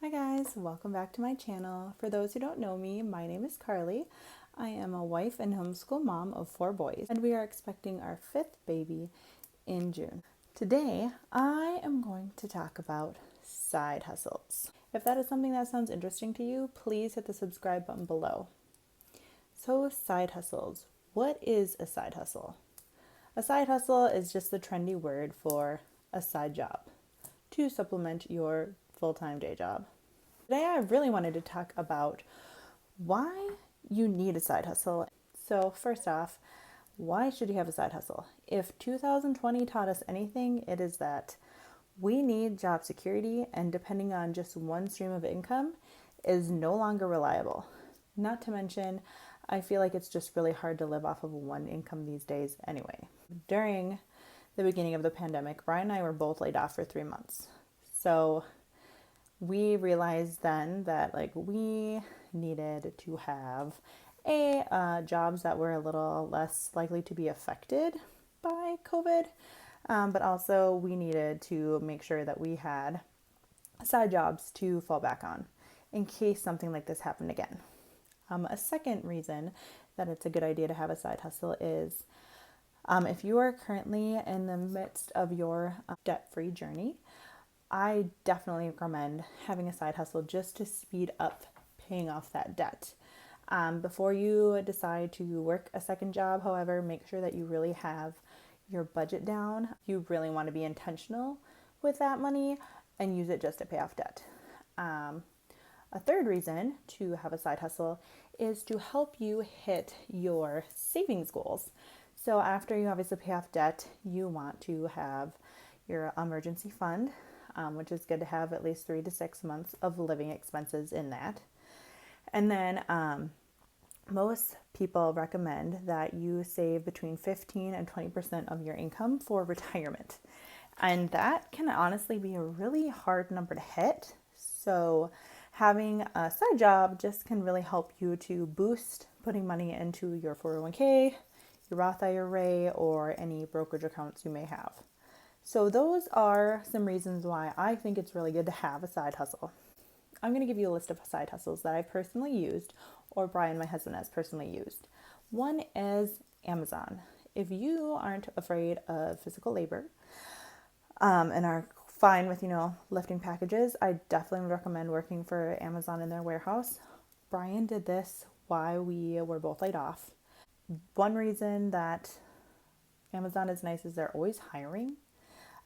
Hi guys, welcome back to my channel. For those who don't know me, my name is Carly. I am a wife and homeschool mom of 4 boys, and we are expecting our 5th baby in June. Today, I am going to talk about side hustles. If that is something that sounds interesting to you, please hit the subscribe button below. So, side hustles. What is a side hustle? A side hustle is just the trendy word for a side job to supplement your full-time day job. Today I really wanted to talk about why you need a side hustle. So first off, why should you have a side hustle? If 2020 taught us anything, it is that we need job security, and depending on just one stream of income is no longer reliable. Not to mention, I feel like it's just really hard to live off of one income these days anyway. During the beginning of the pandemic, Brian and I were both laid off for 3 months. So we realized then that we needed to have jobs that were a little less likely to be affected by COVID, but also we needed to make sure that we had side jobs to fall back on in case something like this happened again. A second reason that it's a good idea to have a side hustle is if you are currently in the midst of your debt-free journey, I definitely recommend having a side hustle just to speed up paying off that debt. Before you decide to work a second job, however, make sure that you really have your budget down. You really want to be intentional with that money and use it just to pay off debt. A third reason to have a side hustle is to help you hit your savings goals. So after you obviously pay off debt, you want to have your emergency fund, which is good to have at least 3 to 6 months of living expenses in that. And then most people recommend that you save between 15 and 20% of your income for retirement. And that can honestly be a really hard number to hit. So having a side job just can really help you to boost putting money into your 401k, your Roth IRA, or any brokerage accounts you may have. So those are some reasons why I think it's really good to have a side hustle. I'm going to give you a list of side hustles that I personally used, or Brian, my husband, has personally used. One is Amazon. If you aren't afraid of physical labor and are fine with, lifting packages, I definitely recommend working for Amazon in their warehouse. Brian did this while we were both laid off. One reason that Amazon is nice is they're always hiring.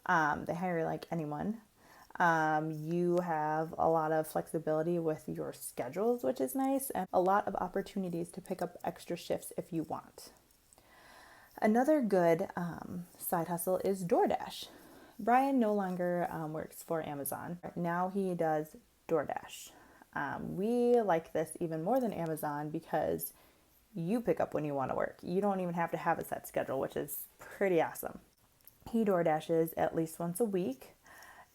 They hire like anyone. You have a lot of flexibility with your schedules, which is nice, and a lot of opportunities to pick up extra shifts if you want. Another good side hustle is DoorDash. Brian no longer works for Amazon. Now he does DoorDash. We like this even more than Amazon because you pick up when you want to work. You don't even have to have a set schedule, which is pretty awesome. He DoorDashes at least once a week.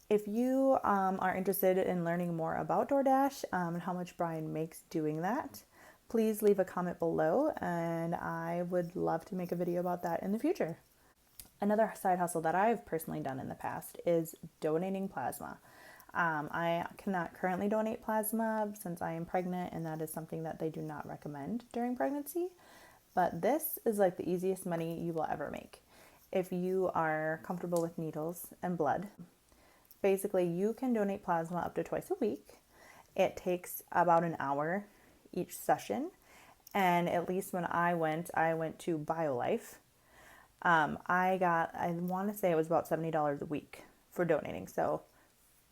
If you are interested in learning more about DoorDash and how much Brian makes doing that, please leave a comment below and I would love to make a video about that in the future. Another side hustle that I've personally done in the past is donating plasma. I cannot currently donate plasma since I am pregnant, and that is something that they do not recommend during pregnancy. But this is like the easiest money you will ever make. If you are comfortable with needles and blood, basically you can donate plasma up to twice a week. It takes about an hour each session. And at least when I went to BioLife. I want to say it was about $70 a week for donating. So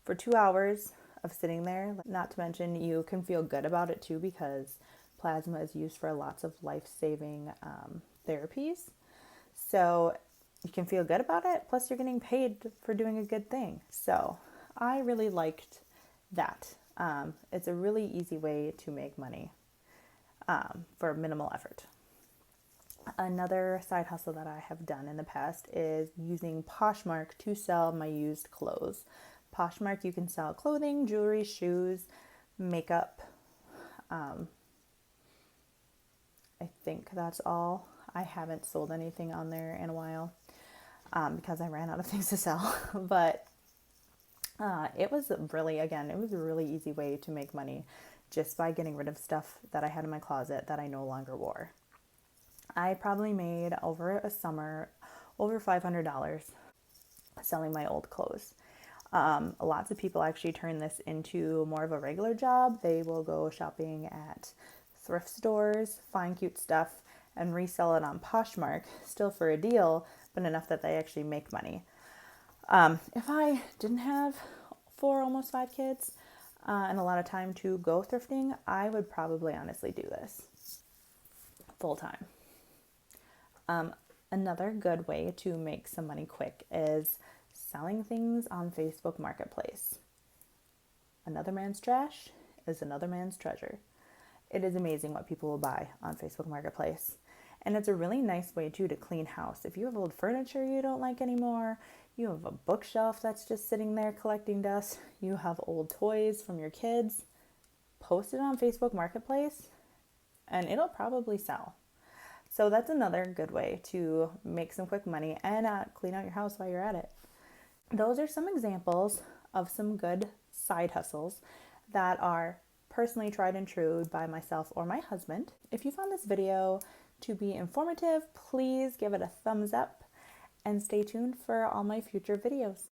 for 2 hours of sitting there, not to mention you can feel good about it too because plasma is used for lots of life-saving therapies. So you can feel good about it, plus you're getting paid for doing a good thing. So I really liked that. It's a really easy way to make money for minimal effort. Another side hustle that I have done in the past is using Poshmark to sell my used clothes. Poshmark, you can sell clothing, jewelry, shoes, makeup. I think that's all. I haven't sold anything on there in a while because I ran out of things to sell. But It was really, again, it was a really easy way to make money just by getting rid of stuff that I had in my closet that I no longer wore. I probably made over a summer over $500 selling my old clothes. Lots of people actually turn this into more of a regular job. They will go shopping at thrift stores, find cute stuff, and resell it on Poshmark, still for a deal, but enough that they actually make money. If I didn't have four, almost five kids, and a lot of time to go thrifting, I would probably honestly do this full time. Another good way to make some money quick is selling things on Facebook Marketplace. Another man's trash is another man's treasure. It is amazing what people will buy on Facebook Marketplace. And it's a really nice way too to clean house. If you have old furniture you don't like anymore, you have a bookshelf that's just sitting there collecting dust, you have old toys from your kids, post it on Facebook Marketplace and it'll probably sell. So that's another good way to make some quick money and clean out your house while you're at it. Those are some examples of some good side hustles that are personally tried and true by myself or my husband. If you found this video to be informative, please give it a thumbs up and stay tuned for all my future videos.